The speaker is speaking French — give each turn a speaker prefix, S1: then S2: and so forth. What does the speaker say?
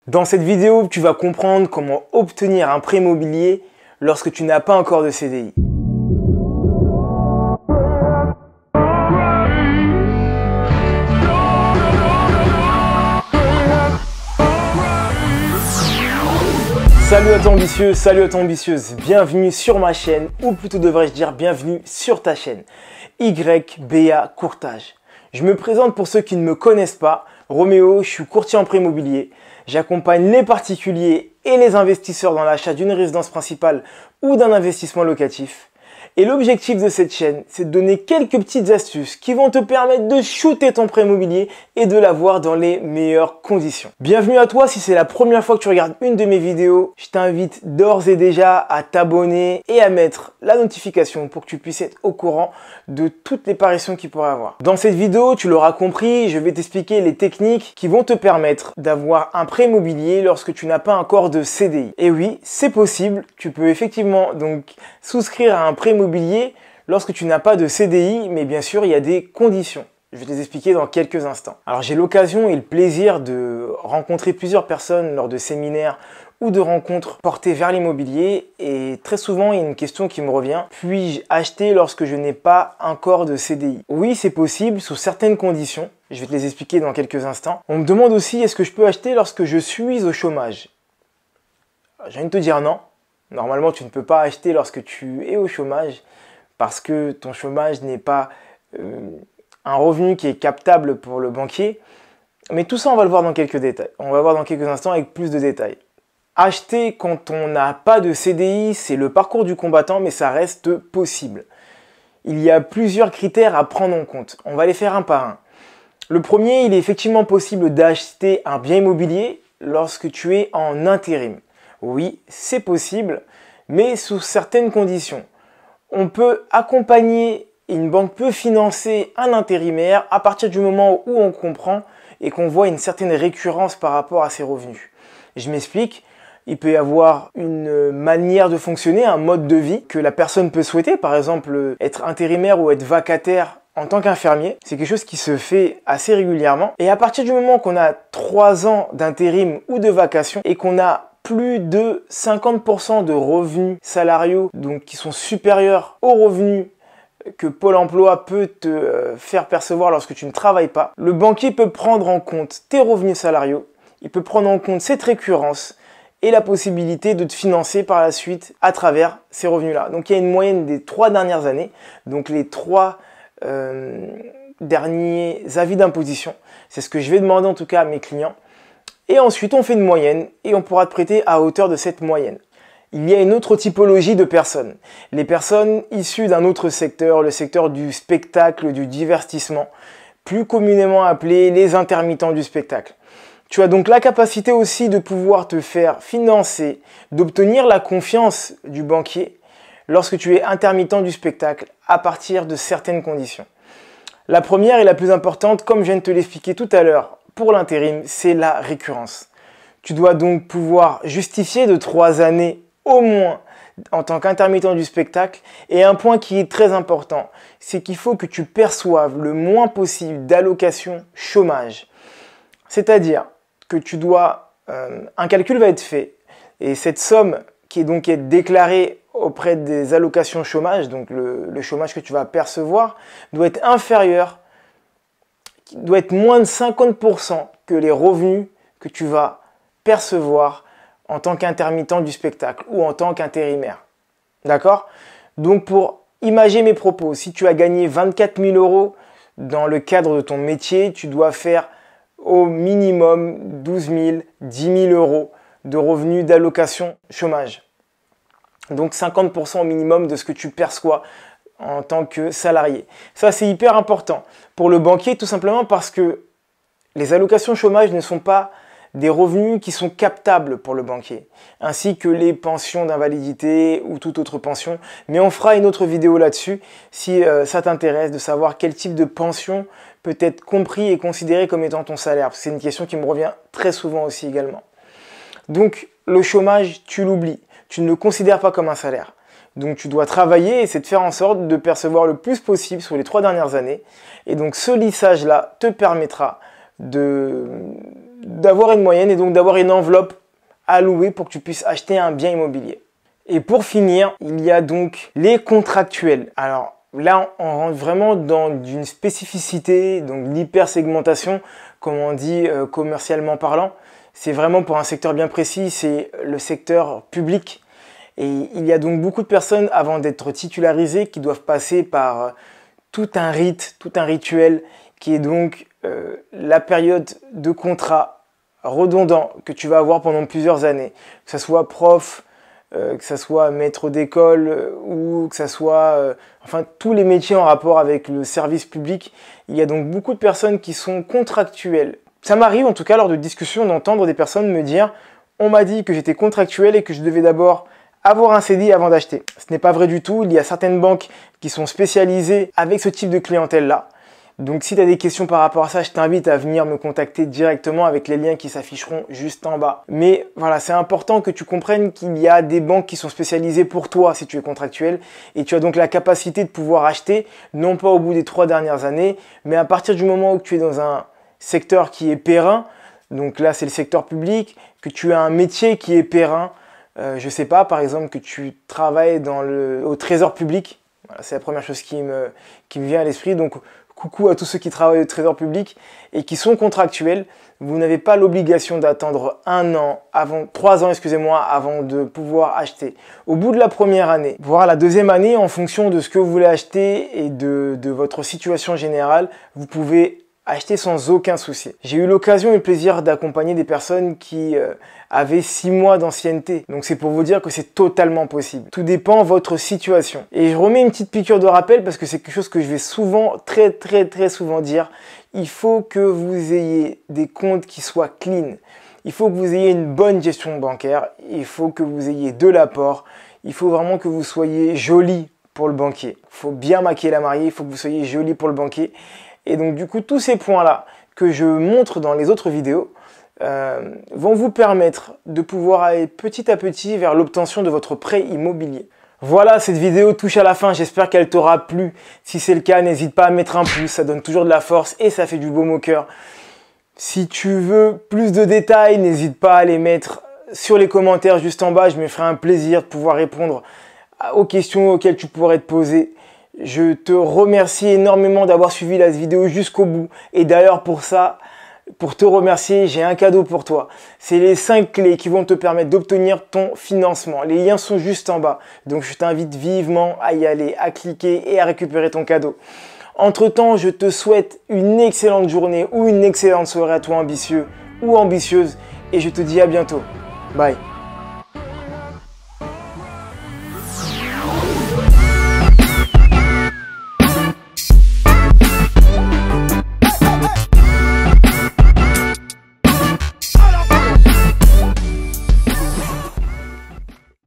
S1: Dans cette vidéo, tu vas comprendre comment obtenir un prêt immobilier lorsque tu n'as pas encore de CDI. Salut à toi ambitieux, salut à toi ambitieuse, bienvenue sur ma chaîne, ou plutôt devrais-je dire bienvenue sur ta chaîne, YBA Courtage. Je me présente pour ceux qui ne me connaissent pas, Roméo, je suis courtier en prêt immobilier, j'accompagne les particuliers et les investisseurs dans l'achat d'une résidence principale ou d'un investissement locatif. Et l'objectif de cette chaîne, c'est de donner quelques petites astuces qui vont te permettre de shooter ton prêt immobilier et de l'avoir dans les meilleures conditions. Bienvenue à toi, si c'est la première fois que tu regardes une de mes vidéos, je t'invite d'ores et déjà à t'abonner et à mettre la notification pour que tu puisses être au courant de toutes les parutions qu'il pourrait avoir. Dans cette vidéo, tu l'auras compris, je vais t'expliquer les techniques qui vont te permettre d'avoir un prêt immobilier lorsque tu n'as pas encore de CDI. Et oui, c'est possible, tu peux effectivement donc souscrire à un prêt immobilier lorsque tu n'as pas de CDI, mais bien sûr, il y a des conditions. Je vais te les expliquer dans quelques instants. Alors, j'ai l'occasion et le plaisir de rencontrer plusieurs personnes lors de séminaires ou de rencontres portées vers l'immobilier, et très souvent, il y a une question qui me revient. Puis-je acheter lorsque je n'ai pas encore de CDI? Oui, c'est possible sous certaines conditions. Je vais te les expliquer dans quelques instants. On me demande aussi, est-ce que je peux acheter lorsque je suis au chômage? Je viens de te dire non. Normalement, tu ne peux pas acheter lorsque tu es au chômage parce que ton chômage n'est pas un revenu qui est captable pour le banquier. Mais tout ça, on va le voir dans quelques détails. On va voir dans quelques instants avec plus de détails. Acheter quand on n'a pas de CDI, c'est le parcours du combattant, mais ça reste possible. Il y a plusieurs critères à prendre en compte. On va les faire un par un. Le premier, il est effectivement possible d'acheter un bien immobilier lorsque tu es en intérim. Oui, c'est possible, mais sous certaines conditions. On peut accompagner, une banque peut financer un intérimaire à partir du moment où on comprend et qu'on voit une certaine récurrence par rapport à ses revenus. Je m'explique, il peut y avoir une manière de fonctionner, un mode de vie que la personne peut souhaiter, par exemple être intérimaire ou être vacataire en tant qu'infirmier. C'est quelque chose qui se fait assez régulièrement. Et à partir du moment qu'on a 3 ans d'intérim ou de vacation et qu'on a plus de 50% de revenus salariaux, donc qui sont supérieurs aux revenus que Pôle emploi peut te faire percevoir lorsque tu ne travailles pas, le banquier peut prendre en compte tes revenus salariaux, il peut prendre en compte cette récurrence et la possibilité de te financer par la suite à travers ces revenus-là. Donc il y a une moyenne des 3 dernières années, donc les 3 derniers avis d'imposition. C'est ce que je vais demander en tout cas à mes clients. Et ensuite, on fait une moyenne et on pourra te prêter à hauteur de cette moyenne. Il y a une autre typologie de personnes. Les personnes issues d'un autre secteur, le secteur du spectacle, du divertissement, plus communément appelés les intermittents du spectacle. Tu as donc la capacité aussi de pouvoir te faire financer, d'obtenir la confiance du banquier lorsque tu es intermittent du spectacle à partir de certaines conditions. La première et la plus importante, comme je viens de te l'expliquer tout à l'heure, pour l'intérim, c'est la récurrence. Tu dois donc pouvoir justifier de 3 années au moins en tant qu'intermittent du spectacle. Et un point qui est très important, c'est qu'il faut que tu perçoives le moins possible d'allocations chômage. C'est-à-dire que tu dois, un calcul va être fait et cette somme qui est donc déclarée auprès des allocations chômage, donc le chômage que tu vas percevoir, doit être inférieur, doit être moins de 50% que les revenus que tu vas percevoir en tant qu'intermittent du spectacle ou en tant qu'intérimaire. D'accord? Donc pour imager mes propos, si tu as gagné 24 000 € dans le cadre de ton métier, tu dois faire au minimum 12 000, 10 000 € de revenus d'allocation chômage. Donc 50% au minimum de ce que tu perçois en tant que salarié. Ça, c'est hyper important pour le banquier, tout simplement parce que les allocations chômage ne sont pas des revenus qui sont captables pour le banquier, ainsi que les pensions d'invalidité ou toute autre pension. Mais on fera une autre vidéo là-dessus si ça t'intéresse de savoir quel type de pension peut être compris et considéré comme étant ton salaire. C'est une question qui me revient très souvent aussi également. Donc le chômage, tu l'oublies, tu ne le considères pas comme un salaire. Donc tu dois travailler et c'est de faire en sorte de percevoir le plus possible sur les 3 dernières années. Et donc ce lissage-là te permettra de d'avoir une moyenne et donc d'avoir une enveloppe allouée pour que tu puisses acheter un bien immobilier. Et pour finir, il y a donc les contractuels. Alors là, on rentre vraiment dans une spécificité, donc l'hypersegmentation, comme on dit commercialement parlant. C'est vraiment pour un secteur bien précis, c'est le secteur public. Et il y a donc beaucoup de personnes, avant d'être titularisées, qui doivent passer par tout un rite, tout un rituel, qui est donc la période de contrat redondant que tu vas avoir pendant plusieurs années. Que ce soit prof, que ce soit maître d'école ou que ce soit enfin tous les métiers en rapport avec le service public. Il y a donc beaucoup de personnes qui sont contractuelles. Ça m'arrive en tout cas lors de discussions d'entendre des personnes me dire « On m'a dit que j'étais contractuel et que je devais d'abord avoir un CDI avant d'acheter ». Ce n'est pas vrai du tout. Il y a certaines banques qui sont spécialisées avec ce type de clientèle-là. Donc si tu as des questions par rapport à ça, je t'invite à venir me contacter directement avec les liens qui s'afficheront juste en bas. Mais voilà, c'est important que tu comprennes qu'il y a des banques qui sont spécialisées pour toi si tu es contractuel et tu as donc la capacité de pouvoir acheter, non pas au bout des 3 dernières années, mais à partir du moment où tu es dans un secteur qui est périn, donc là c'est le secteur public, que tu as un métier qui est périn, je sais pas, par exemple que tu travailles au trésor public, voilà, c'est la première chose qui me vient à l'esprit. Donc coucou à tous ceux qui travaillent au trésor public et qui sont contractuels. Vous n'avez pas l'obligation d'attendre 3 ans, avant de pouvoir acheter. Au bout de la première année, voire la deuxième année, en fonction de ce que vous voulez acheter et de votre situation générale, vous pouvez acheter sans aucun souci. J'ai eu l'occasion et le plaisir d'accompagner des personnes qui avaient 6 mois d'ancienneté. Donc c'est pour vous dire que c'est totalement possible. Tout dépend de votre situation. Et je remets une petite piqûre de rappel parce que c'est quelque chose que je vais souvent, très souvent dire. Il faut que vous ayez des comptes qui soient clean. Il faut que vous ayez une bonne gestion bancaire. Il faut que vous ayez de l'apport. Il faut vraiment que vous soyez joli pour le banquier. Il faut bien maquiller la mariée. Il faut que vous soyez joli pour le banquier. Et donc du coup, tous ces points-là que je montre dans les autres vidéos vont vous permettre de pouvoir aller petit à petit vers l'obtention de votre prêt immobilier. Voilà, cette vidéo touche à la fin, j'espère qu'elle t'aura plu. Si c'est le cas, n'hésite pas à mettre un pouce, ça donne toujours de la force et ça fait du baume au cœur. Si tu veux plus de détails, n'hésite pas à les mettre sur les commentaires juste en bas, je me ferai un plaisir de pouvoir répondre aux questions auxquelles tu pourrais te poser. Je te remercie énormément d'avoir suivi la vidéo jusqu'au bout. Et d'ailleurs pour ça, pour te remercier, j'ai un cadeau pour toi. C'est les 5 clés qui vont te permettre d'obtenir ton financement. Les liens sont juste en bas. Donc je t'invite vivement à y aller, à cliquer et à récupérer ton cadeau. Entre-temps, je te souhaite une excellente journée ou une excellente soirée à toi ambitieux ou ambitieuse. Et je te dis à bientôt. Bye.